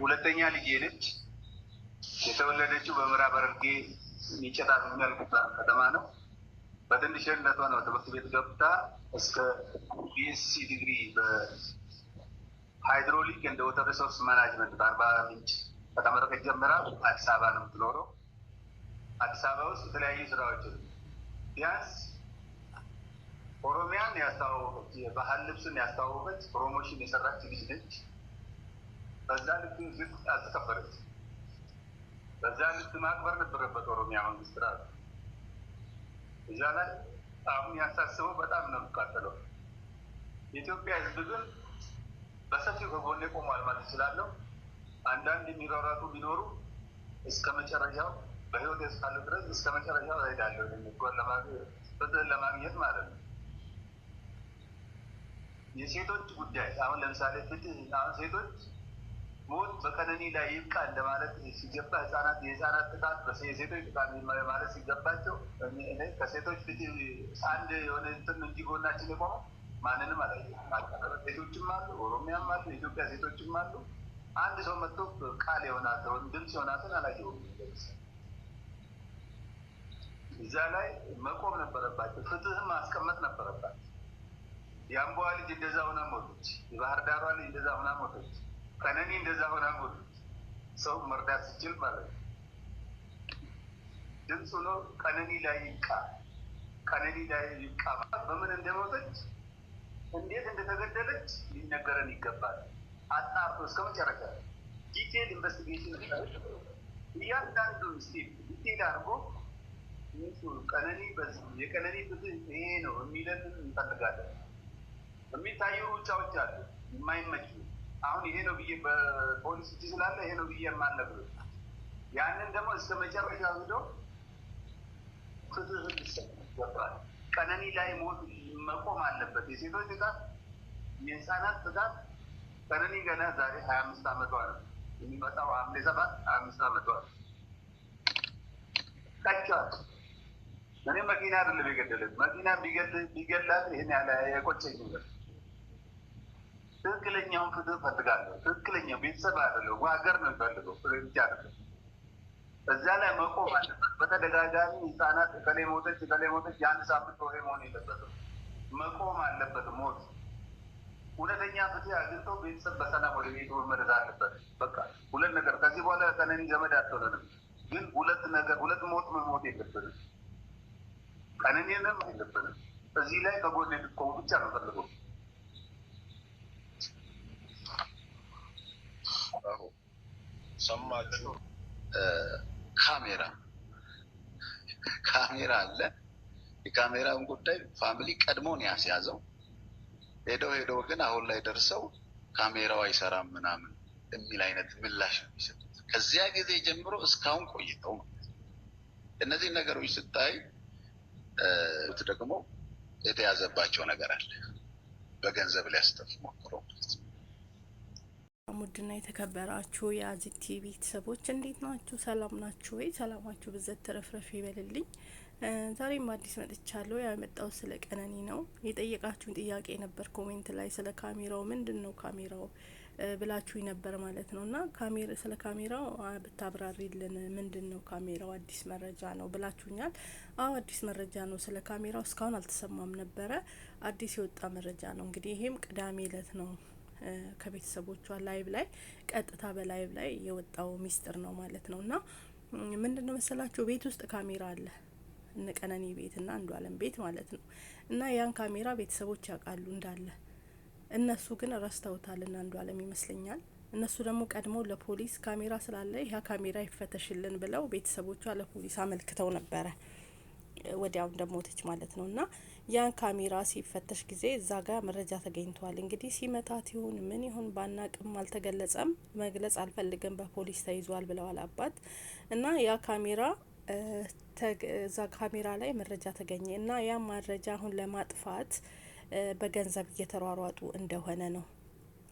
ሁለተኛ ልጄ ነች። የተወለደችው በምዕራብ ሐረርጌ ሚጨታ የሚባል ከተማ ነው። በትንሽነቷ ነው ትምህርት ቤት ገብታ እስከ ቢኤስሲ ዲግሪ በሃይድሮሊክ እንደ ወተር ሪሶርስ ማናጅመንት በአርባ ምንጭ ከተመረቀች ጀምራ አዲስ አበባ ነው የምትኖረው። አዲስ አበባ ውስጥ የተለያዩ ስራዎች ቢያንስ ኦሮሚያን ያስተዋወቀች፣ የባህል ልብስን ያስተዋወቀች፣ ፕሮሞሽን የሰራች ልጅ ነች። በዛ ልክ ዝቅ አልተከበረች። በዛ ልክ ማክበር ነበረበት ኦሮሚያ መንግስት ራሱ። እዛ ላይ አሁን ያሳስበው በጣም ነው የሚቃጠለው። የኢትዮጵያ ሕዝብ ግን በሰፊው ከጎኔ ቆሟል ማለት እችላለሁ። አንዳንድ የሚሯሯጡ ቢኖሩ እስከ መጨረሻው በህይወት እስካለ ድረስ እስከ መጨረሻው እሄዳለሁ ፍትህን ለማግኘት ማለት ነው። የሴቶች ጉዳይ አሁን ለምሳሌ ፍትህ አሁን ሴቶች ሞት በቀነኒ ላይ ይብቃ እንደማለት ሲገባ የህፃናት ጥቃት የሴቶች ጥቃት ማለት ሲገባቸው ከሴቶች ፍትህ አንድ የሆነ እንትን እንጂ ጎናችን የቆመው ማንንም አላየሁም። ሴቶችም አሉ፣ ኦሮሚያም አሉ፣ የኢትዮጵያ ሴቶችም አሉ። አንድ ሰው መጥቶ ቃል የሆናቸውን ድምፅ የሆናትን አላየሁም። እዛ ላይ መቆም ነበረባቸው፣ ፍትህም ማስቀመጥ ነበረባቸው። የአምቦዋ ልጅ እንደዛ ሆና ሞቶች፣ የባህር ዳሯ ልጅ እንደዛ ሆና ሞቶች፣ ቀነኒ እንደዛ ሆና ሞቶች። ሰው መርዳት ሲችል ማለት ነው። ድምፅ ሆኖ ቀነኒ ላይ ይብቃ፣ ቀነኒ ላይ ይብቃ። በምን እንደሞተች እንዴት እንደተገደለች ሊነገረን ይገባል። አጣርቶ እስከ መጨረሻ ዲቴል ኢንቨስቲጌሽን እያንዳንዱ ስቴፕ ዲቴል አድርጎ ቀነኒ የቀነኒ ፍትህ ይሄ ነው የሚለን እንፈልጋለን። የሚታዩ ሩጫዎች አሉ የማይመቹ። አሁን ይሄ ነው ብዬ በፖሊስ እጅ ስላለ ይሄ ነው ብዬ የማልነግርህ፣ ያንን ደግሞ እስከ መጨረሻ ሄዶ ፍትህ ይገባል። ቀነኒ ላይ ሞት መቆም አለበት። የሴቶች ጥቃት፣ የህፃናት ጥቃት። ቀነኒ ገና ዛሬ 25 ዓመቷ ነው። የሚመጣው ሐምሌ 7 25 ዓመቷ ነው። ቀጫት እኔ መኪና አይደለም የገደለት፣ መኪና ቢገላት ይሄን ያለ የቆጨኝ ነገር። ትክክለኛውን ፍትህ ፈልጋለሁ። ትክክለኛው ቤተሰብ አይደለም ሀገር ነው የሚፈልገው፣ ብቻ አይደለም። እዛ ላይ መቆም አለበት። በተደጋጋሚ ህፃናት ከሌ ሞተች የአንድ ሳምንት ወሬ መሆን የለበትም። መቆም አለበት ሞት። እውነተኛ ፍትህ አግኝቶ ቤተሰብ በሰላም ወደ ቤቱ መመለስ አለበት። በቃ ሁለት ነገር ከዚህ በኋላ ቀነኒ ዘመድ አትሆነንም፣ ግን ሁለት ሞት መሞት የለብንም። ቀነኒንም የለብንም። እዚህ ላይ ከጎን እንድትቆሙ ብቻ ነው ፈልገው። ሰማችሁ? ካሜራ አለ። የካሜራውን ጉዳይ ፋሚሊ ቀድሞን ያስያዘው ሄደው ግን አሁን ላይ ደርሰው ካሜራው አይሰራም ምናምን የሚል አይነት ምላሽ ነው የሚሰጡት። ከዚያ ጊዜ ጀምሮ እስካሁን ቆይተው ነው። እነዚህ ነገሮች ስታይ ደግሞ የተያዘባቸው ነገር አለ። በገንዘብ ሊያስተፍ ሞክረው። ሙድና የተከበራችሁ የአዚቲ ቤተሰቦች እንዴት ናችሁ? ሰላም ናችሁ ወይ? ሰላማችሁ ብዘት ተረፍረፍ ይበልልኝ። ዛሬም አዲስ መጥቻለሁ። ያመጣው ስለ ቀነኒ ነው። የጠየቃችሁን ጥያቄ ነበር ኮሜንት ላይ ስለ ካሜራው ምንድነው ካሜራው ብላችሁኝ ነበር ማለት ነው። እና ስለ ካሜራው ብታብራሪልን ምንድነው ካሜራው? አዲስ መረጃ ነው ብላችሁኛል። አዎ አዲስ መረጃ ነው። ስለ ካሜራው እስካሁን አልተሰማም ነበረ። አዲስ የወጣ መረጃ ነው። እንግዲህ ይሄም ቅዳሜ እለት ነው ከቤተሰቦቿ ላይቭ ላይ ቀጥታ በላይቭ ላይ የወጣው ሚስጥር ነው ማለት ነው። እና ምንድነው መሰላችሁ ቤት ውስጥ ካሜራ አለ፣ እነ ቀነኒ ቤት እና አንዱ አለም ቤት ማለት ነው። እና ያን ካሜራ ቤተሰቦች ያውቃሉ እንዳለ። እነሱ ግን ረስተውታል እና አንዱ አለም ይመስለኛል። እነሱ ደግሞ ቀድመው ለፖሊስ ካሜራ ስላለ ይሄ ካሜራ ይፈተሽልን ብለው ቤተሰቦቿ ለፖሊስ አመልክተው ነበረ ወዲያው እንደሞተች ማለት ነው። እና ያን ካሜራ ሲፈተሽ ጊዜ እዛ ጋር መረጃ ተገኝቷል። እንግዲህ ሲመታት ይሁን ምን ይሁን ባናቅም አልተገለጸም። መግለጽ አልፈልግም፣ በፖሊስ ተይዟል ብለዋል አባት። እና ያ ካሜራ እዛ ካሜራ ላይ መረጃ ተገኘ እና ያ መረጃ አሁን ለማጥፋት በገንዘብ እየተሯሯጡ እንደሆነ ነው።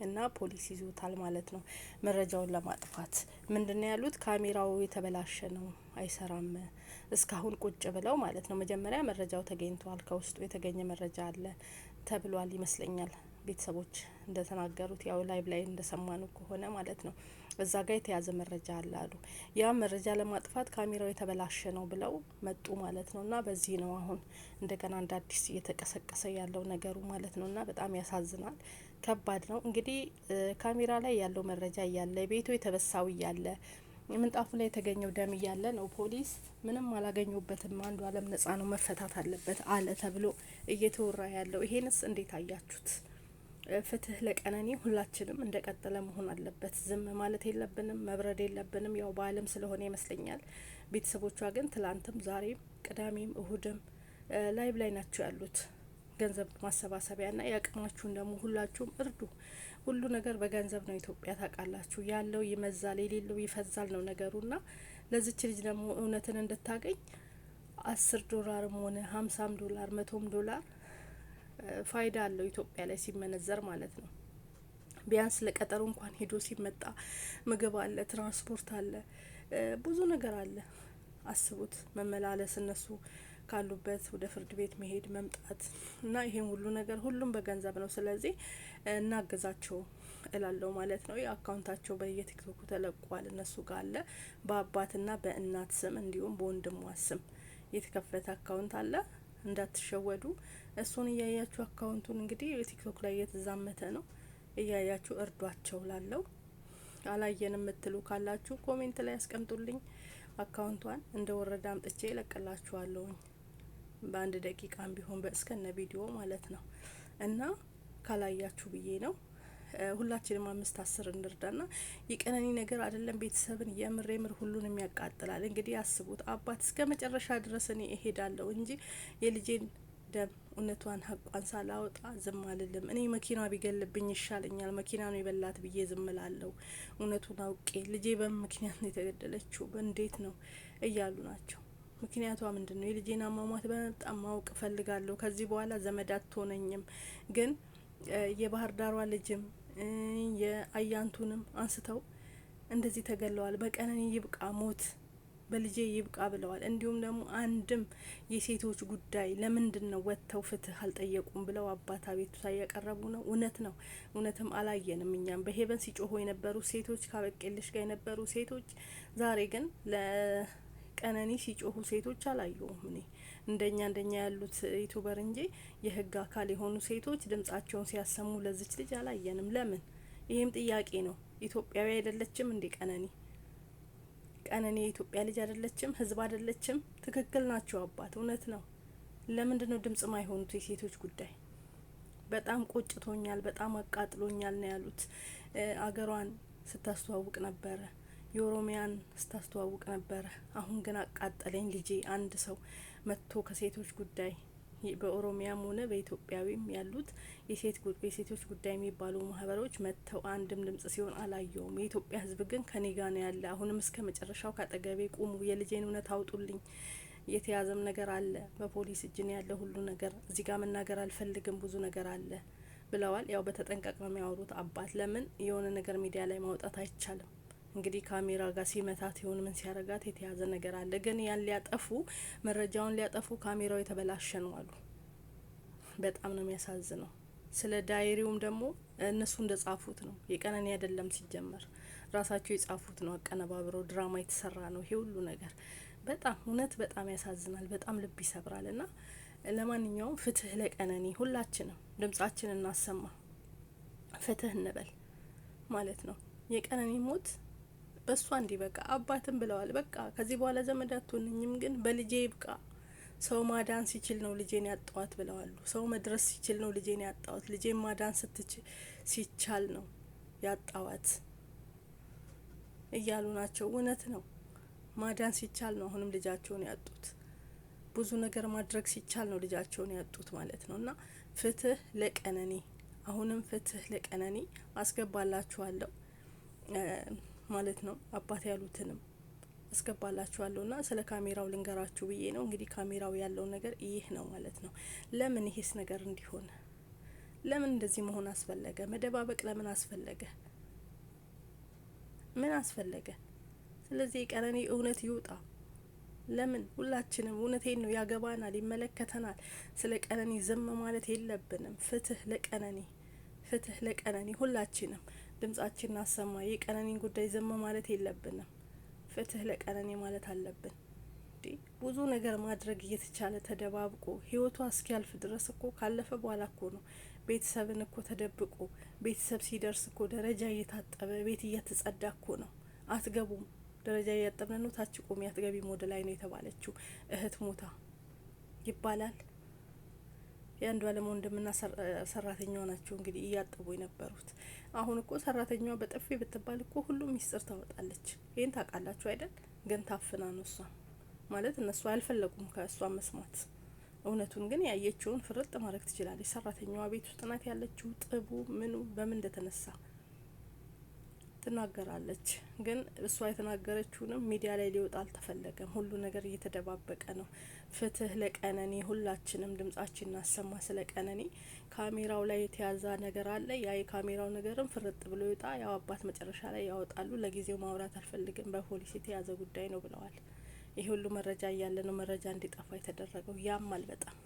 እና ፖሊስ ይዞታል ማለት ነው። መረጃውን ለማጥፋት ምንድነው ያሉት? ካሜራው የተበላሸ ነው፣ አይሰራም እስካሁን ቁጭ ብለው ማለት ነው። መጀመሪያ መረጃው ተገኝቷል፣ ከውስጡ የተገኘ መረጃ አለ ተብሏል ይመስለኛል። ቤተሰቦች እንደተናገሩት ያው ላይቭ ላይ እንደሰማኑ ከሆነ ማለት ነው እዛ ጋር የተያዘ መረጃ አለ አሉ። ያ መረጃ ለማጥፋት ካሜራው የተበላሸ ነው ብለው መጡ ማለት ነው። እና በዚህ ነው አሁን እንደገና እንደ አዲስ እየተቀሰቀሰ ያለው ነገሩ ማለት ነው። እና በጣም ያሳዝናል፣ ከባድ ነው። እንግዲህ ካሜራ ላይ ያለው መረጃ እያለ ቤቱ የተበሳው እያለ ምንጣፉ ላይ የተገኘው ደም እያለ ነው ፖሊስ ምንም አላገኙበትም፣ አንዱ አለም ነጻ ነው መፈታት አለበት አለ ተብሎ እየተወራ ያለው። ይሄንስ እንዴት አያችሁት? ፍትህ ለቀነኒ ሁላችንም እንደቀጠለ መሆን አለበት። ዝም ማለት የለብንም፣ መብረድ የለብንም። ያው በአለም ስለሆነ ይመስለኛል። ቤተሰቦቿ ግን ትላንትም ዛሬም ቅዳሜም እሁድም ላይቭ ላይ ናቸው ያሉት ገንዘብ ማሰባሰቢያና ያቅማችሁን ደግሞ ሁላችሁም እርዱ። ሁሉ ነገር በገንዘብ ነው። ኢትዮጵያ ታውቃላችሁ፣ ያለው ይመዛል፣ የሌለው ይፈዛል ነው ነገሩና ለዚች ልጅ ደግሞ እውነትን እንድታገኝ $10 ሆነ $50 $100 ፋይዳ አለው ኢትዮጵያ ላይ ሲመነዘር ማለት ነው። ቢያንስ ለቀጠሮ እንኳን ሄዶ ሲመጣ ምግብ አለ፣ ትራንስፖርት አለ፣ ብዙ ነገር አለ። አስቡት መመላለስ፣ እነሱ ካሉበት ወደ ፍርድ ቤት መሄድ መምጣት እና ይሄን ሁሉ ነገር ሁሉም በገንዘብ ነው። ስለዚህ እናገዛቸው እላለሁ ማለት ነው። የአካውንታቸው በየቲክቶኩ ተለቋል፣ እነሱ ጋር አለ። በአባትና በእናት ስም እንዲሁም በወንድሟ ስም የተከፈተ አካውንት አለ፣ እንዳትሸወዱ። እሱን እያያችሁ አካውንቱን እንግዲህ ቲክቶክ ላይ እየተዛመተ ነው፣ እያያችሁ እርዷቸው ላለው። አላየንም የምትሉ ካላችሁ ኮሜንት ላይ ያስቀምጡልኝ። አካውንቷን እንደ ወረዳ አምጥቼ እለቅላችኋለሁኝ በ1 ደቂቃም ቢሆን በእስከነ ቪዲዮ ማለት ነው። እና ካላያችሁ ብዬ ነው። ሁላችንም 5-10 እንርዳና የቀነኒ ነገር አይደለም ቤተሰብን የምር ሁሉንም ያቃጥላል። እንግዲህ አስቡት፣ አባት እስከ መጨረሻ ድረስ እኔ እሄዳለሁ እንጂ የልጄን ደም እውነቷን ሀቋን ሳላወጣ ዝም አልልም። እኔ መኪና ቢገልብኝ ይሻለኛል፣ መኪና ነው የበላት ብዬ ዝም ላለሁ። እውነቱን አውቄ ልጄ በምን ምክንያት ነው የተገደለችው እንዴት ነው እያሉ ናቸው። ምክንያቷ ምንድን ነው? የልጄን አሟሟት በጣም ማወቅ እፈልጋለሁ። ከዚህ በኋላ ዘመድ አትሆነኝም። ግን የባህር ዳሯ ልጅም የአያንቱንም አንስተው እንደዚህ ተገለዋል። በቀነኒ ይብቃ ሞት በልጄ ይብቃ ብለዋል። እንዲሁም ደግሞ አንድም የሴቶች ጉዳይ ለምንድን ነው ወጥተው ፍትህ አልጠየቁም ብለው አባት አቤቱታ እያቀረቡ ነው። እውነት ነው፣ እውነትም አላየንም። እኛም በሄቨን ሲጮሁ የነበሩ ሴቶች፣ ካበቄልሽ ጋር የነበሩ ሴቶች ዛሬ ግን ለቀነኒ ሲጮሁ ሴቶች አላየሁም። እኔ እንደኛ ያሉት ዩቱበር እንጂ የህግ አካል የሆኑ ሴቶች ድምጻቸውን ሲያሰሙ ለዚች ልጅ አላየንም። ለምን? ይሄም ጥያቄ ነው። ኢትዮጵያዊ አይደለችም እንዴ ቀነኒ? ቀነኒ የኢትዮጵያ ልጅ አይደለችም? ህዝብ አይደለችም? ትክክል ናቸው አባት፣ እውነት ነው። ለምንድን ነው ድምጽ ማይሆኑት? የሴቶች ጉዳይ በጣም ቆጭቶኛል፣ በጣም አቃጥሎኛል ነው ያሉት። አገሯን ስታስተዋውቅ ነበረ፣ የኦሮሚያን ስታስተዋውቅ ነበረ። አሁን ግን አቃጠለኝ ልጄ። አንድ ሰው መጥቶ ከሴቶች ጉዳይ በኦሮሚያም ሆነ በኢትዮጵያዊም ያሉት የሴቶች ጉዳይ የሚባሉ ማህበሮች መጥተው አንድም ድምጽ ሲሆን አላየውም። የኢትዮጵያ ህዝብ ግን ከኔ ጋር ነው ያለ። አሁንም እስከ መጨረሻው ካጠገቤ ቁሙ፣ የልጄን እውነት አውጡልኝ። የተያዘም ነገር አለ፣ በፖሊስ እጅ ነው ያለ ሁሉ ነገር። እዚህ ጋር መናገር አልፈልግም፣ ብዙ ነገር አለ ብለዋል። ያው በተጠንቀቅ ነው የሚያወሩት አባት። ለምን የሆነ ነገር ሚዲያ ላይ ማውጣት አይቻልም። እንግዲህ ካሜራ ጋር ሲመታት ይሁን ምን ሲያረጋት የተያዘ ነገር አለ። ግን ያን ሊያጠፉ መረጃውን ሊያጠፉ ካሜራው የተበላሸ ነው አሉ። በጣም ነው የሚያሳዝነው። ስለ ዳይሪውም ደግሞ እነሱ እንደጻፉት ነው፣ የቀነኒ አይደለም ሲጀመር ራሳቸው የጻፉት ነው። አቀነባብረው ድራማ የተሰራ ነው ይሄ ሁሉ ነገር። በጣም እውነት በጣም ያሳዝናል፣ በጣም ልብ ይሰብራል። እና ለማንኛውም ፍትህ ለቀነኒ፣ ሁላችንም ድምጻችን እናሰማ፣ ፍትህ እንበል ማለት ነው። የቀነኒ ሞት በሷ እንዲበቃ አባትም ብለዋል። በቃ ከዚህ በኋላ ዘመድ አትሆንኝም፣ ግን በልጄ ይብቃ። ሰው ማዳን ሲችል ነው ልጄን ያጣዋት ብለዋሉ። ሰው መድረስ ሲችል ነው ልጄን ያጣዋት። ልጄን ማዳን ሲቻል ነው ያጣዋት እያሉ ናቸው። እውነት ነው፣ ማዳን ሲቻል ነው አሁንም ልጃቸውን ያጡት። ብዙ ነገር ማድረግ ሲቻል ነው ልጃቸውን ያጡት ማለት ነው። እና ፍትህ ለቀነኒ፣ አሁንም ፍትህ ለቀነኒ አስገባላችኋለሁ ማለት ነው። አባት ያሉትንም አስገባላችኋለሁ። እና ስለ ካሜራው ልንገራችሁ ብዬ ነው። እንግዲህ ካሜራው ያለው ነገር ይህ ነው ማለት ነው። ለምን ይሄስ ነገር እንዲሆን፣ ለምን እንደዚህ መሆን አስፈለገ? መደባበቅ ለምን አስፈለገ? ምን አስፈለገ? ስለዚህ የቀነኒ እውነት ይውጣ። ለምን? ሁላችንም እውነቴን ነው፣ ያገባናል፣ ይመለከተናል። ስለ ቀነኒ ዝም ማለት የለብንም። ፍትህ ለቀነኒ፣ ፍትህ ለቀነኒ። ሁላችንም ድምጻችን እናሰማ። የቀነኒን ጉዳይ ዝም ማለት የለብንም። ፍትህ ለቀነኒ ማለት አለብን። ብዙ ነገር ማድረግ እየተቻለ ተደባብቆ ህይወቷ እስኪያልፍ ድረስ እኮ ካለፈ በኋላ እኮ ነው ቤተሰብን እኮ ተደብቆ ቤተሰብ ሲደርስ እኮ ደረጃ እየታጠበ ቤት እየተጸዳ እኮ ነው። አትገቡም፣ ደረጃ እያጠብን ነው፣ ታች ቁሚ፣ አትገቢም ወደ ላይ ነው የተባለችው። እህት ሞታ ይባላል። የአንዱ አለም ወንድምና ሰራተኛዋ ናቸው እንግዲህ እያጠቡ የነበሩት። አሁን እኮ ሰራተኛዋ በጥፊ ብትባል እኮ ሁሉም ሚስጥር ታወጣለች። ይህን ታውቃላችሁ አይደል? ግን ታፍና ነው እሷ ማለት እነሱ አልፈለጉም ከእሷ መስማት። እውነቱን ግን ያየችውን ፍርጥ ማድረግ ትችላለች። ሰራተኛዋ ቤት ውስጥ ናት ያለችው። ጥቡ ምኑ በምን እንደተነሳ ትናገራለች። ግን እሷ የተናገረችውንም ሚዲያ ላይ ሊወጣ አልተፈለገም። ሁሉ ነገር እየተደባበቀ ነው። ፍትህ ለቀነኒ። ሁላችንም ድምጻችን እናሰማ ስለ ቀነኒ። ካሜራው ላይ የተያዘ ነገር አለ። ያ የካሜራው ነገርም ፍርጥ ብሎ ይወጣ። ያው አባት መጨረሻ ላይ ያወጣሉ። ለጊዜው ማውራት አልፈልግም፣ በፖሊስ የተያዘ ጉዳይ ነው ብለዋል። ይሄ ሁሉ መረጃ እያለ ነው መረጃ እንዲጠፋ የተደረገው። ያማል በጣም